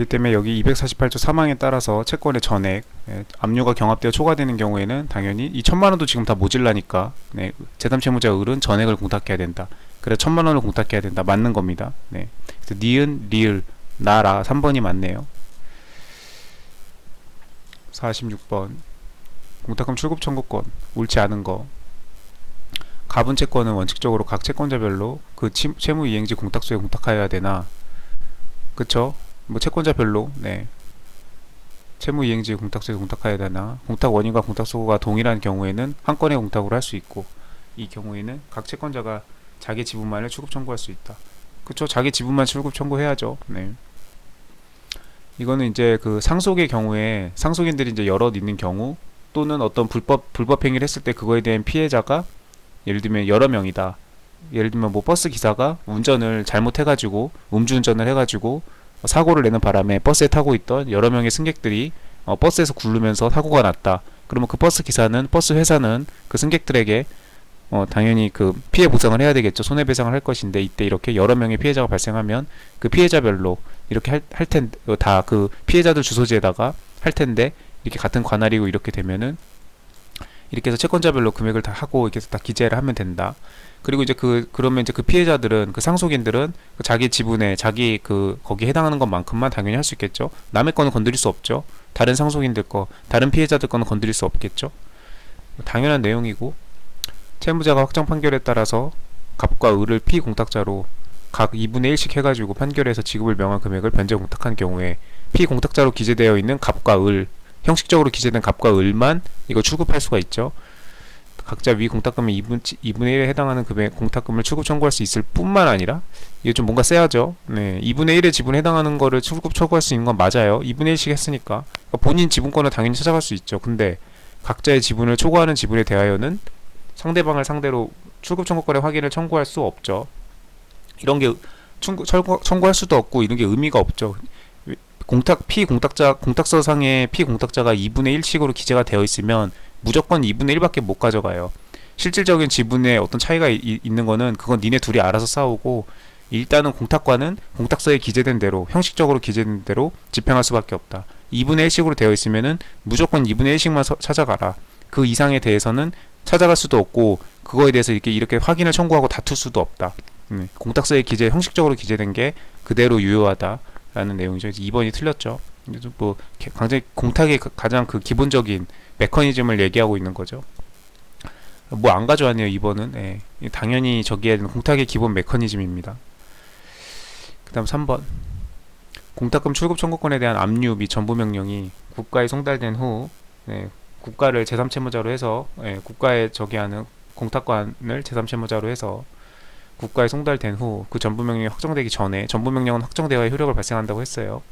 그렇기 때문에 여기 248조 3항에 따라서 채권의 전액, 압류가 경합되어 초과되는 경우에는 당연히 이 1000만원도 지금 다 모질라니까 제3채무자 을은 전액을 공탁해야 된다. 그래 1000만원을 공탁해야 된다. 맞는 겁니다. 그래서 니은, 리을, 나라 3번이 맞네요. 46번 공탁금 출급 청구권 옳지 않은 거. 가분 채권은 원칙적으로 각 채권자별로 그 채무이행지 공탁소에 공탁하여야 되나? 그쵸? 뭐 채권자별로 채무이행지 공탁소에 공탁하여야 되나? 공탁 원인과 공탁소가 동일한 경우에는 한 건의 공탁으로 할 수 있고, 이 경우에는 각 채권자가 자기 지분만을 출급 청구할 수 있다. 그쵸? 자기 지분만 출급 청구해야죠. 이거는 이제 그 상속의 경우에 상속인들이 이제 여럿 있는 경우, 또는 어떤 불법 행위를 했을 때 그거에 대한 피해자가 예를 들면 여러 명이다. 예를 들면 뭐 버스 기사가 운전을 잘못해가지고 음주운전을 해가지고 사고를 내는 바람에 버스에 타고 있던 여러 명의 승객들이 버스에서 굴르면서 사고가 났다. 그러면 그 버스 기사는, 버스 회사는 그 승객들에게 당연히 그 피해 보상을 해야 되겠죠. 손해배상을 할 것인데, 이때 이렇게 여러 명의 피해자가 발생하면 그 피해자별로 이렇게 할 텐데, 다 그 피해자들 주소지에다가 할 텐데, 이렇게 같은 관할이고 이렇게 되면은 이렇게 해서 채권자별로 금액을 다 하고 이렇게 해서 다 기재를 하면 된다. 그리고 이제 그러면 이제 그 피해자들은, 그 상속인들은 그 자기 지분에 자기 거기에 해당하는 것만큼만 당연히 할 수 있겠죠. 남의 거는 건드릴 수 없죠. 다른 상속인들 거, 다른 피해자들 거는 건드릴 수 없겠죠. 당연한 내용이고, 채무자가 확정 판결에 따라서 갑과 을을 피공탁자로 각 2분의 1씩 해가지고 판결에서 지급을 명한 금액을 변제 공탁한 경우에 피공탁자로 기재되어 있는 갑과 을, 형식적으로 기재된 갑과 을만 이거 출급할 수가 있죠. 각자 위 공탁금의 2분의 1에 해당하는 금액 공탁금을 출급 청구할 수 있을 뿐만 아니라, 이게 좀 뭔가 세하죠. 2분의 1의 지분에 해당하는 거를 출급 청구할 수 있는 건 맞아요. 2분의 1씩 했으니까 본인 지분권을 당연히 찾아갈 수 있죠. 근데 각자의 지분을 초과하는 지분에 대하여는 상대방을 상대로 출급 청구권의 확인을 청구할 수 없죠. 이런 게 청구할 수도 없고 이런 게 의미가 없죠. 공탁서상에 피공탁자가 2분의 1씩으로 기재가 되어 있으면 무조건 2분의 1밖에 못 가져가요. 실질적인 지분에 어떤 차이가 있는 거는 그건 니네 둘이 알아서 싸우고, 일단은 공탁과는 공탁서에 기재된 대로, 형식적으로 기재된 대로 집행할 수밖에 없다. 2분의 1씩으로 되어 있으면은 무조건 2분의 1씩만 찾아가라. 그 이상에 대해서는 찾아갈 수도 없고, 그거에 대해서 이렇게 확인을 청구하고 다툴 수도 없다. 공탁서에 형식적으로 기재된 게 그대로 유효하다라는 내용이죠. 2번이 틀렸죠. 뭐 굉장히 공탁의 가장 그 기본적인 메커니즘을 얘기하고 있는 거죠. 뭐 안 가져왔네요. 2번은 당연히 저기에 대한 공탁의 기본 메커니즘입니다. 그 다음 3번 공탁금 출급 청구권에 대한 압류 및 전부 명령이 국가에 송달된 후 국가를 제3채무자로 해서 국가에 저기하는 공탁관을 제3채무자로 해서 국가에 송달된 후 그 전부 명령이 확정되기 전에, 전부 명령은 확정되어야 효력을 발생한다고 했어요.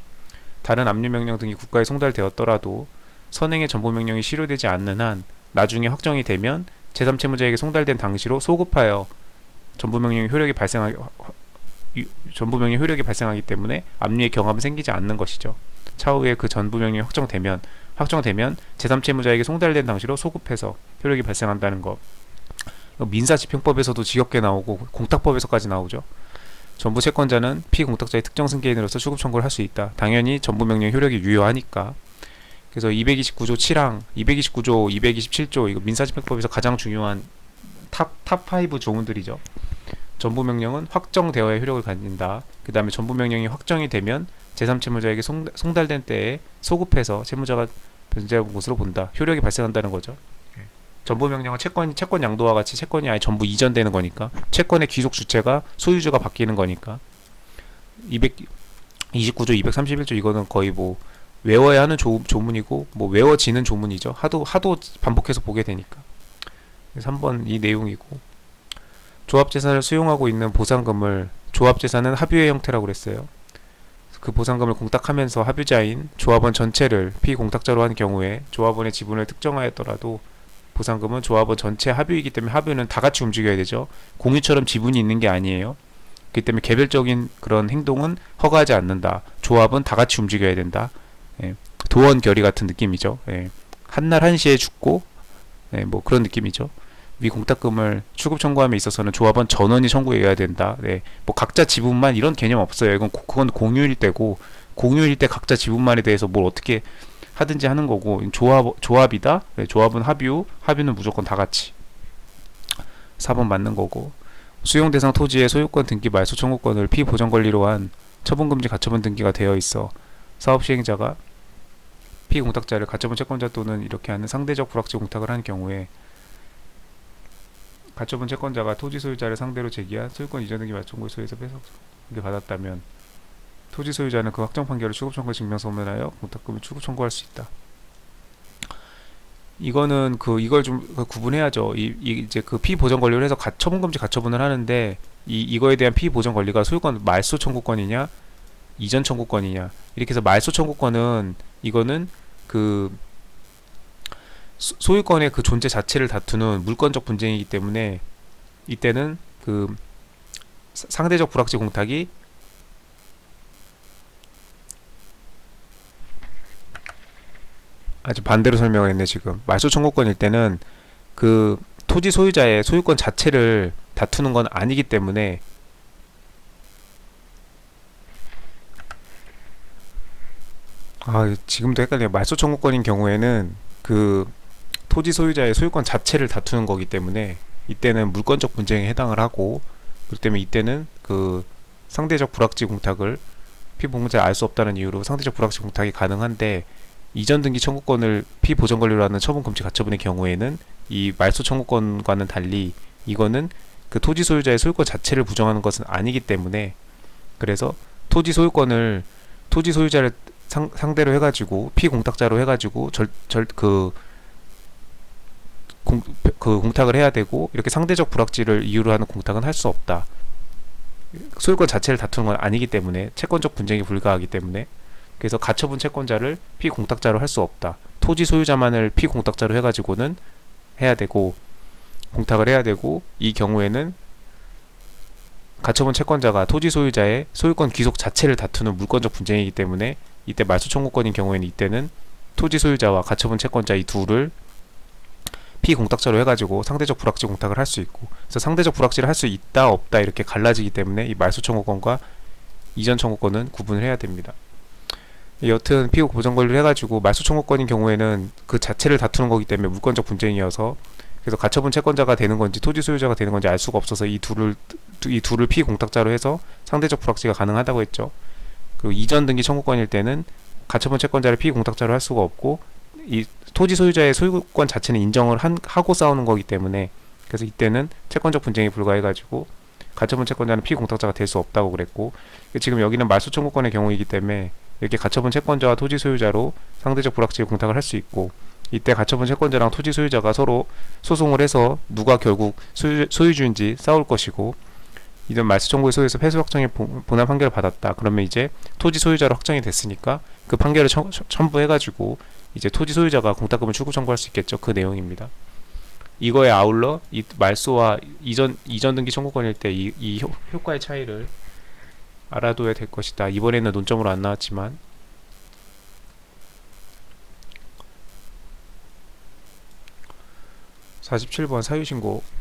다른 압류 명령 등이 국가에 송달되었더라도 선행의 전부 명령이 실효되지 않는 한 나중에 확정이 되면 제3채무자에게 송달된 당시로 소급하여 전부 명령의 효력이 발생하기 때문에 압류의 경합은 생기지 않는 것이죠. 차후에 그 전부 명령이 확정되면 제3채무자에게 송달된 당시로 소급해서 효력이 발생한다는 것. 민사집행법에서도 지역계 나오고 공탁법에서까지 나오죠. 전부 채권자는 피공탁자의 특정 승계인으로서 출급 청구를 할 수 있다. 당연히 전부 명령 효력이 유효하니까. 그래서 229조 7항, 229조, 227조 이거 민사집행법에서 가장 중요한 탑5 조문들이죠. 전부 명령은 확정되어야 효력을 가진다. 그 다음에 전부 명령이 확정이 되면 제3채무자에게 송달된 때에 소급해서 채무자가 변제한 것으로 본다. 효력이 발생한다는 거죠. 전부 명령은 채권 양도와 같이 채권이 아예 전부 이전되는 거니까, 채권의 귀속 주체가 소유주가 바뀌는 거니까. 229조 231조 이거는 거의 뭐 외워야 하는 조문이고 뭐 외워지는 조문이죠. 하도 반복해서 보게 되니까. 3번 이 내용이고, 조합재산을 수용하고 있는 보상금을, 조합재산은 합유의 형태라고 그랬어요. 그 보상금을 공탁하면서 합유자인 조합원 전체를 피공탁자로 한 경우에 조합원의 지분을 특정하였더라도 보상금은 조합원 전체 합유이기 때문에, 합유는 다 같이 움직여야 되죠. 공유처럼 지분이 있는 게 아니에요. 그렇기 때문에 개별적인 그런 행동은 허가하지 않는다. 조합은 다 같이 움직여야 된다. 도원 결의 같은 느낌이죠. 한날 한시에 죽고 뭐 그런 느낌이죠. 위 공탁금을 출급 청구함에 있어서는 조합원 전원이 청구해야 된다. 뭐 각자 지분만 이런 개념 없어요. 그건 공유일 때고, 공유일 때 각자 지분만에 대해서 뭘 어떻게 하든지 하는 거고, 조합이다. 네, 조합은 합유는 무조건 다 같이. 4번 맞는 거고. 수용 대상 토지의 소유권 등기 말소 청구권을 피보전 권리로 한 처분금지 가처분 등기가 되어 있어 사업 시행자가 피공탁자를 가처분 채권자 또는 이렇게 하는 상대적 불확지 공탁을 한 경우에 가처분 채권자가 토지 소유자를 상대로 제기한 소유권 이전 등기 말소 청구의 소유에서 배석을 받았다면 토지 소유자는 그 확정 판결을 출급 청구 증명서문하여 공탁금을 출급 청구할 수 있다. 이거는 이걸 좀 구분해야죠. 이제 그 피보전 권리를 해서 처분금지 가처분을 하는데 이거에 대한 피보전 권리가 소유권 말소 청구권이냐 이전 청구권이냐, 이렇게 해서 말소 청구권은 이거는 그 소유권의 그 존재 자체를 다투는 물권적 분쟁이기 때문에 이때는 그 상대적 불확지 공탁이 아주 반대로 설명을 했네. 지금 말소 청구권일 때는 그 토지 소유자의 소유권 자체를 다투는 건 아니기 때문에 지금도 헷갈려요. 말소 청구권인 경우에는 그 토지 소유자의 소유권 자체를 다투는 거기 때문에 이때는 물권적 분쟁에 해당을 하고, 그렇기 때문에 이때는 그 상대적 불확지 공탁을 피보험자를 알 수 없다는 이유로 상대적 불확지 공탁이 가능한데, 이전 등기 청구권을 피보전 권리로 하는 처분 금지 가처분의 경우에는 이 말소 청구권과는 달리 이거는 그 토지 소유자의 소유권 자체를 부정하는 것은 아니기 때문에, 그래서 토지 소유권을 토지 소유자를 상대로 해가지고 피공탁자로 해가지고 공탁을 해야 되고, 이렇게 상대적 불확지를 이유로 하는 공탁은 할 수 없다. 소유권 자체를 다투는 건 아니기 때문에, 채권적 분쟁이 불가하기 때문에. 그래서 가처분 채권자를 피공탁자로 할 수 없다. 토지 소유자만을 피공탁자로 해가지고는 해야 되고, 공탁을 해야 되고, 이 경우에는 가처분 채권자가 토지 소유자의 소유권 귀속 자체를 다투는 물권적 분쟁이기 때문에 이때 말소 청구권인 경우에는 이때는 토지 소유자와 가처분 채권자 이 둘을 피공탁자로 해가지고 상대적 불확지 공탁을 할 수 있고, 그래서 상대적 불확지를 할 수 있다 없다 이렇게 갈라지기 때문에 이 말소 청구권과 이전 청구권은 구분을 해야 됩니다. 여튼 피보전 권리를 해가지고 말소 청구권인 경우에는 그 자체를 다투는 거기 때문에 물권적 분쟁이어서, 그래서 가처분 채권자가 되는 건지 토지 소유자가 되는 건지 알 수가 없어서 이 둘을 피공탁자로 해서 상대적 불확지가 가능하다고 했죠. 그리고 이전 등기 청구권일 때는 가처분 채권자를 피공탁자로 할 수가 없고, 이 토지 소유자의 소유권 자체는 인정을 하고 싸우는 거기 때문에, 그래서 이때는 채권적 분쟁이 불가해가지고 가처분 채권자는 피공탁자가 될 수 없다고 그랬고, 지금 여기는 말소 청구권의 경우이기 때문에 이렇게 가처분 채권자와 토지 소유자로 상대적 불확지 공탁을 할 수 있고, 이때 가처분 채권자랑 토지 소유자가 서로 소송을 해서 누가 결국 소유주인지 싸울 것이고, 이런 말소 청구의 소유에서 패소 확정의 본안 판결을 받았다. 그러면 이제 토지 소유자로 확정이 됐으니까 그 판결을 첨부해가지고 이제 토지 소유자가 공탁금을 출구 청구할 수 있겠죠. 그 내용입니다. 이거에 아울러 이 말소와 이전 등기 청구권일 때 이 효과의 차이를 알아둬야 될 것이다. 이번에는 논점으로 안 나왔지만, 47번 사유신고.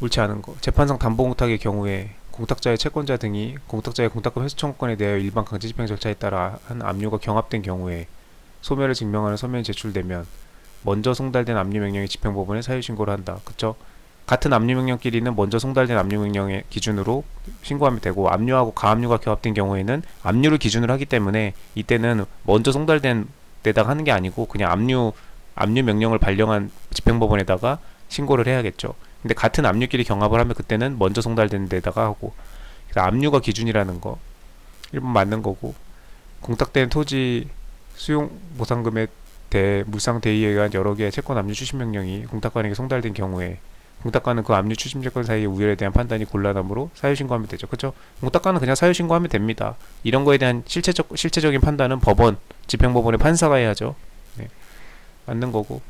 옳지 않은 거. 재판상 담보공탁의 경우에 공탁자의 채권자 등이 공탁자의 공탁금 회수 청구권에 대하여 일반 강제집행 절차에 따라 한 압류가 경합된 경우에 소멸을 증명하는 서면이 제출되면 먼저 송달된 압류명령의 집행법원에 사유신고를 한다. 그쵸? 같은 압류명령끼리는 먼저 송달된 압류명령의 기준으로 신고하면 되고, 압류하고 가압류가 결합된 경우에는 압류를 기준으로 하기 때문에 이때는 먼저 송달된 데다가 하는 게 아니고 그냥 압류 명령을 발령한 집행법원에다가 신고를 해야겠죠. 근데 같은 압류끼리 경합을 하면 그때는 먼저 송달된 데다가 하고, 그래서 압류가 기준이라는 거 1번 맞는 거고, 공탁된 토지 수용 보상금에 대해 물상 대의에 의한 여러 개의 채권 압류 추심 명령이 공탁관에게 송달된 경우에 공탁관은 그 압류 추심 채권 사이의 우열에 대한 판단이 곤란하므로 사유신고하면 되죠. 그쵸? 공탁관은 그냥 사유신고하면 됩니다. 이런 거에 대한 실체적인 판단은 법원, 집행법원의 판사가 해야죠. 네. 맞는 거고,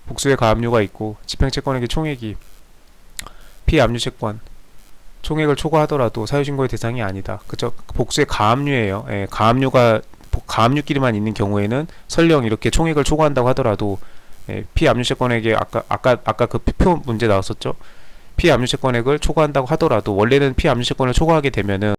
복수의 가압류가 있고 집행채권에게 총액이 피압류 채권 총액을 초과하더라도 사유신고의 대상이 아니다. 그쵸? 복수의 가압류예요. 예, 가압류끼리만 있는 경우에는 설령 이렇게 총액을 초과한다고 하더라도, 예, 피압류 채권에게 아까 그 표 문제 나왔었죠. 피압류 채권액을 초과한다고 하더라도 원래는 피압류 채권을 초과하게 되면은